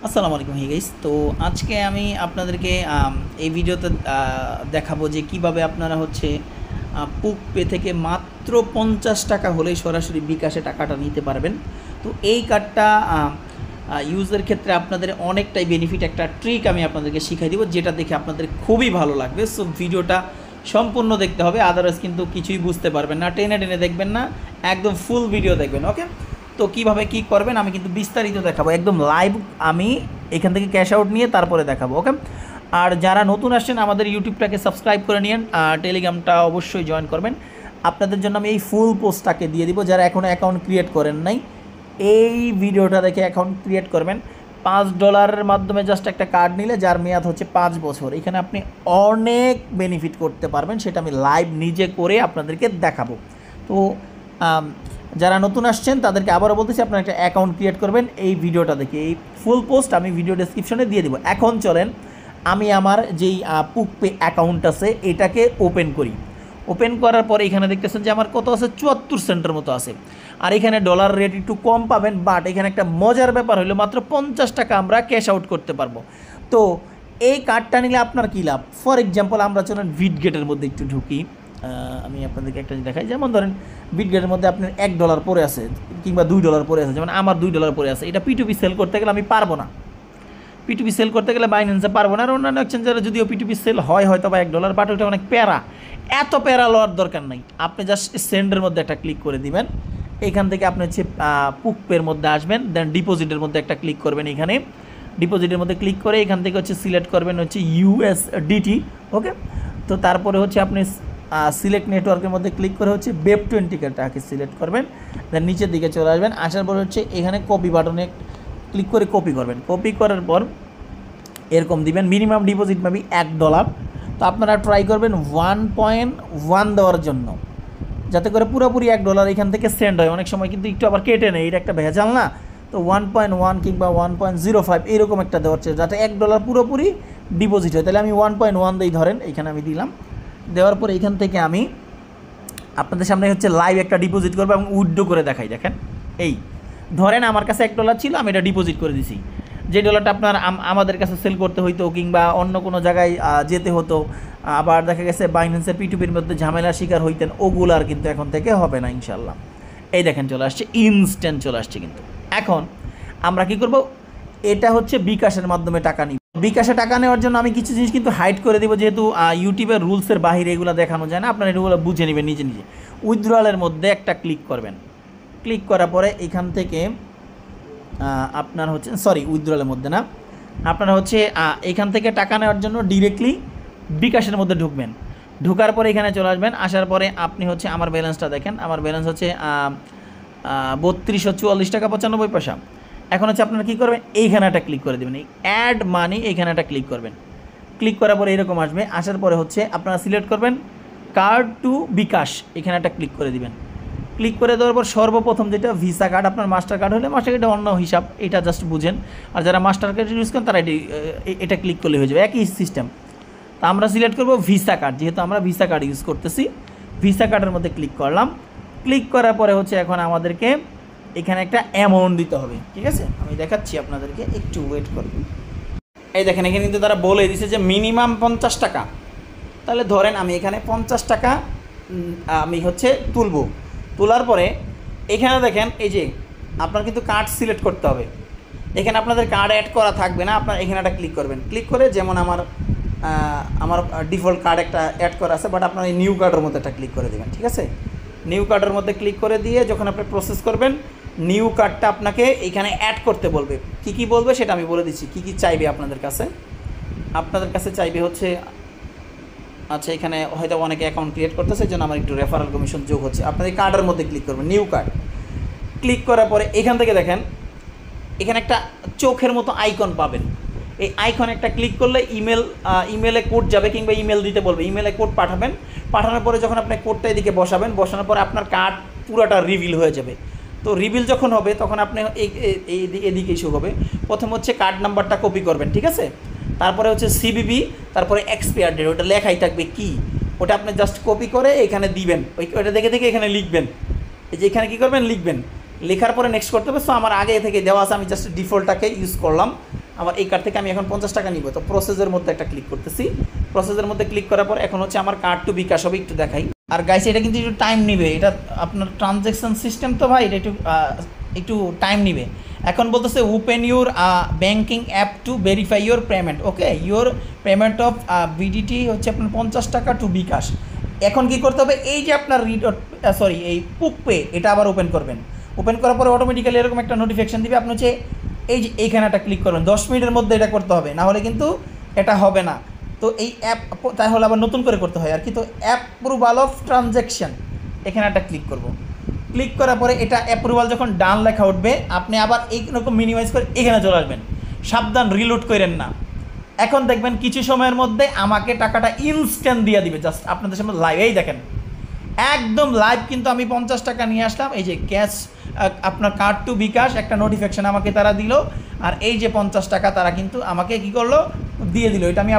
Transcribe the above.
আসসালামু আলাইকুম hey guys. তো আজকে আমি আপনাদেরকে এই ভিডিওতে দেখাবো যে কিভাবে আপনারা হচ্ছে পুক পে থেকে মাত্র 50 টাকা হলেই সরাসরি বিকাশে টাকাটা নিতে পারবেন। তো এই কার্ডটা ইউজের ক্ষেত্রে আপনাদের অনেকটাই বেনিফিট, একটা ট্রিক আমি আপনাদেরকে শিখাই দিব যেটা দেখে আপনাদের খুবই ভালো লাগবে। সো ভিডিওটা সম্পূর্ণ দেখতে হবে, আদারওয়াইজ কিন্তু কিছুই বুঝতে পারবেন না, টেনে টেনে দেখবেন না, একদম ফুল ভিডিও দেখবেন। ওকে, তো কিভাবে কি করবেন আমি কিন্তু বিস্তারিত দেখাবো, একদম লাইভ আমি এখান থেকে ক্যাশ আউট নিয়ে তারপরে দেখাবো। ওকে, আর যারা নতুন আসছেন আমাদের ইউটিউবটাকে সাবস্ক্রাইব করে নিন, টেলিগ্রামটা অবশ্যই জয়েন করবেন। আপনাদের জন্য আমি এই ফুল পোস্টটাকে দিয়ে দিব, যারা এখনও অ্যাকাউন্ট ক্রিয়েট করেন নাই এই ভিডিওটা দেখে অ্যাকাউন্ট ক্রিয়েট করবেন। $5 মাধ্যমে জাস্ট একটা কার্ড নিলে যার মেয়াদ হচ্ছে 5 বছর, এখানে আপনি অনেক বেনিফিট করতে পারবেন, সেটা আমি লাইভ নিজে করে আপনাদেরকে দেখাবো। তো যারা নতুন আসছেন তাদেরকে আবারও বলতেছি, আপনারা একটা অ্যাকাউন্ট ক্রিয়েট করবেন এই ভিডিওটা দেখে। এই ফুল পোস্ট আমি ভিডিও ডেসক্রিপশনে দিয়ে দিব। এখন চলেন আমি আমার যেই পুক পে অ্যাকাউন্ট আছে এটাকে ওপেন করি। ওপেন করার পরে এখানে দেখতেছেন যে আমার কত আছে, 74 সেন্টের মতো আছে। আর এখানে ডলার রেট একটু কম পাবেন, বাট এখানে একটা মজার ব্যাপার হলো মাত্র 50 টাকা আমরা ক্যাশ আউট করতে পারবো। তো এই কার্ডটা নিলে আপনার কী লাভ? ফর এক্সাম্পল আমরা চলেন বিটগেটের মধ্যে একটু ঢুকি। আমি আপনাদেরকে একটা দেখাই, যেমন ধরেন বিটগেটের মধ্যে আপনার $1 পড়ে আছে কিংবা $2 পড়ে আছে, যেমন আমার $2 পড়ে আছে। এটা পিটুপি সেল করতে গেলে আমি পারবো না, পিটুপি সেল করতে গেলে বাইন্যান্সে পারবো না। আর অন্যান্য এক্সচেঞ্জারে যদিও পিটুপি সেল হয় হয়তো বা $1, বাট ওটা অনেক প্যারা, এত প্যারা লওয়ার দরকার নাই। আপনি জাস্ট সেন্ডের মধ্যে একটা ক্লিক করে দিবেন, এখান থেকে আপনি হচ্ছে পুকপের মধ্যে আসবেন, দেন ডিপোজিটের মধ্যে একটা ক্লিক করবেন। এখানে ডিপোজিটের মধ্যে ক্লিক করে এখান থেকে হচ্ছে সিলেক্ট করবেন হচ্ছে USDT। ওকে, তো তারপরে হচ্ছে আপনি সিলেক্ট নেটওয়ার্কের মধ্যে ক্লিক করে হচ্ছে BEP20টাকে সিলেক্ট করবেন, দেন নিচের দিকে চলে আসবেন। আসার পর হচ্ছে এখানে কপি বাটনে ক্লিক করে কপি করবেন। কপি করার পর এরকম দিবেন, মিনিমাম ডিপোজিট পাবি $1। তো আপনারা ট্রাই করবেন 1.1 দেওয়ার জন্য, যাতে করে পুরোপুরি $1 এখান থেকে সেন্ড হয়। অনেক সময় কিন্তু একটু আবার কেটে নেয়, এটা একটা ভেজাল না? তো 1.1 কিংবা 1.05 এরকম একটা দেওয়ার চেষ্টা, যাতে $1 পুরোপুরি ডিপোজিট হয়। তাহলে আমি 1.1 দিই, ধরেন এইখানে আমি দিলাম। দেওয়ার পর এইখান থেকে আমি আপনাদের সামনে হচ্ছে লাইভ একটা ডিপোজিট করবো এবং উইথড্র করে দেখাই। দেখেন, এই ধরেন আমার কাছে $1 ছিল, আমি এটা ডিপোজিট করে দিছি। যে ডলারটা আপনার আমাদের কাছে সেল করতে হইতো কিংবা অন্য কোনো জায়গায় যেতে হতো, আবার দেখা গেছে বাইন্যান্সের পিটুপির মধ্যে ঝামেলার শিকার হইতেন, ওগুলো আর কিন্তু এখন থেকে হবে না ইনশাল্লাহ। এই দেখেন চলে আসছে, ইনস্ট্যান্ট চলে আসছে। কিন্তু এখন আমরা কি করব, এটা হচ্ছে বিকাশের মাধ্যমে টাকা নিব। বিকাশে টাকা নেওয়ার জন্য আমি কিছু জিনিস কিন্তু হাইড করে দিব, যেহেতু ইউটিউবের রুলসের বাহিরে এগুলো দেখানো যায় না, আপনারা এগুলো বুঝে নেবেন নিজে নিজে। উইথড্রয়ালের মধ্যে একটা ক্লিক করবেন, ক্লিক করার পরে এখান থেকে আপনার হচ্ছে উইথড্রয়ালের মধ্যে না, আপনারা হচ্ছে এখান থেকে টাকা নেওয়ার জন্য ডিরেক্টলি বিকাশের মধ্যে ঢুকবেন। ঢোকার পরে এখানে চলে আসবেন। আসার পরে আপনি হচ্ছে আমার ব্যালেন্সটা দেখেন, আমার ব্যালেন্স হচ্ছে 3244.95 টাকা। এখন হচ্ছে আপনারা কী করবেন, এইখানে একটা ক্লিক করে দেবেন, এই অ্যাড মানি এইখানে একটা ক্লিক করবেন। ক্লিক করার পরে এরকম আসবে। আসার পরে হচ্ছে আপনারা সিলেক্ট করবেন কার্ড টু বিকাশ, এখানে একটা ক্লিক করে দিবেন। ক্লিক করে দেওয়ার পর সর্বপ্রথম যেটা ভিসা কার্ড, আপনার মাস্টার কার্ড হলে মাস্টার কার্ডে অন্য হিসাব, এটা জাস্ট বুঝেন। আর যারা মাস্টার কার্ড ইউজ করেন তারা এটা ক্লিক করলে হয়ে যাবে, একই সিস্টেম। তা আমরা সিলেক্ট করব ভিসা কার্ড, যেহেতু আমরা ভিসা কার্ড ইউজ করতেছি। ভিসা কার্ডের মধ্যে ক্লিক করলাম। ক্লিক করার পরে হচ্ছে এখন আমাদেরকে এখানে একটা অ্যামাউন্ট দিতে হবে। ঠিক আছে, আমি দেখাচ্ছি আপনাদেরকে, একটু ওয়েট করবেন। এই দেখেন এখানে কিন্তু তারা বলে দিছে যে মিনিমাম 50 টাকা। তাহলে ধরেন আমি এখানে 50 টাকা আমি হচ্ছে তুলবো। তোলার পরে এখানে দেখেন এই যে আপনার কিন্তু কার্ড সিলেক্ট করতে হবে। এখানে আপনাদের কার্ড অ্যাড করা থাকবে না, আপনার এখানে একটা ক্লিক করবেন। ক্লিক করে যেমন আমার ডিফল্ট কার্ড একটা অ্যাড করা আছে, বাট আপনার এই নিউ কার্ডের মধ্যে একটা ক্লিক করে দেবেন। ঠিক আছে, নিউ কার্ডের মধ্যে ক্লিক করে দিয়ে যখন আপনি প্রসেস করবেন, নিউ কার্ডটা আপনাকে এখানে অ্যাড করতে বলবে। কি কি বলবে সেটা আমি বলে দিচ্ছি, কি কি চাইবে আপনাদের কাছে চাইবে হচ্ছে, আচ্ছা এখানে হয়তো অনেকে অ্যাকাউন্ট ক্রিয়েট করতেছে, এই জন্য আমার একটু রেফারেল কমিশন যোগ হচ্ছে। আপনাদের কার্ডের মধ্যে ক্লিক করবেন, নিউ কার্ড। ক্লিক করার পরে এখান থেকে দেখেন এখানে একটা চোখের মতো আইকন পাবেন। এই আইকনে একটা ক্লিক করলে ইমেলে কোড যাবে কিংবা ইমেল দিতে বলবে, ইমেলে কোড পাঠাবেন। পাঠানোর পরে যখন আপনি কোডটা এদিকে বসাবেন, বসানোর পরে আপনার কার্ড পুরোটা রিভিল হয়ে যাবে। তো রিভিল যখন হবে তখন আপনি এদিকে ইস্যু হবে। প্রথম হচ্ছে কার্ড নাম্বারটা কপি করবেন, ঠিক আছে। তারপরে হচ্ছে সিবিবি, তারপরে এক্সপায়ার ডেট, ওটা লেখাই থাকবে কি, ওটা আপনি জাস্ট কপি করে এখানে দিবেন। ওইটা দেখে দেখে এখানে লিখবেন, এই যে এখানে কী করবেন লিখবেন। লেখার পরে নেক্সট করতে হবে। সো আমার আগে থেকে দেওয়া আছে, আমি জাস্ট ডিফল্টটাকে ইউজ করলাম। আমার এই কার্ড থেকে আমি এখন 50 টাকা নিব। তো প্রসেসের মধ্যে একটা ক্লিক করতেছি। প্রসেসের মধ্যে ক্লিক করার পর এখন হচ্ছে আমার কার্ড টু বিকাশ হবে, একটু দেখাই। আর গাইস এটা কিন্তু একটু টাইম নিবে, এটা আপনার ট্রানজ্যাকশন সিস্টেম তো ভাই, এটা একটু টাইম নিবে। এখন বলতেছে open your banking app to verify your payment. Okay, your payment of BDT হচ্ছে আপনার 50 টাকা টু বিকাশ। এখন কি করতে হবে, এই যে আপনার এই পুক পে, এটা আবার ওপেন করবেন। ওপেন করার পরে অটোমেটিক্যালি এরকম একটা নোটিফিকেশন দিবে, আপনি হচ্ছে এই যে এইখানে একটা ক্লিক করবেন। 10 মিনিটের মধ্যে এটা করতে হবে, না হলে কিন্তু এটা হবে না। তো এই অ্যাপ তাহলে আবার নতুন করে করতে হয় আর কি। তো অ্যাপ্রুভাল অফ ট্রানজ্যাকশন, এখানে একটা ক্লিক করব। ক্লিক করার পরে এটা অ্যাপ্রুভাল যখন ডান লেখা উঠবে, আপনি আবার এইরকম মিনিমাইজ করে এখানে চলে আসবেন। সাবধান, রিলোড করেন না। এখন দেখবেন কিছু সময়ের মধ্যে আমাকে টাকাটা ইনস্ট্যান্ট দিয়ে দিবে। জাস্ট আপনাদের সামনে লাইভ, এই দেখেন একদম লাইভ কিন্তু আমি 50 টাকা নিয়ে আসলাম। এই যে ক্যাশ আপনার কার্ড টু বিকাশ একটা নোটিফিকেশন আমাকে তারা দিল, আর এই যে 50 টাকা তারা কিন্তু আমাকে কি করলো, দিয়ে দিল। এটা আমি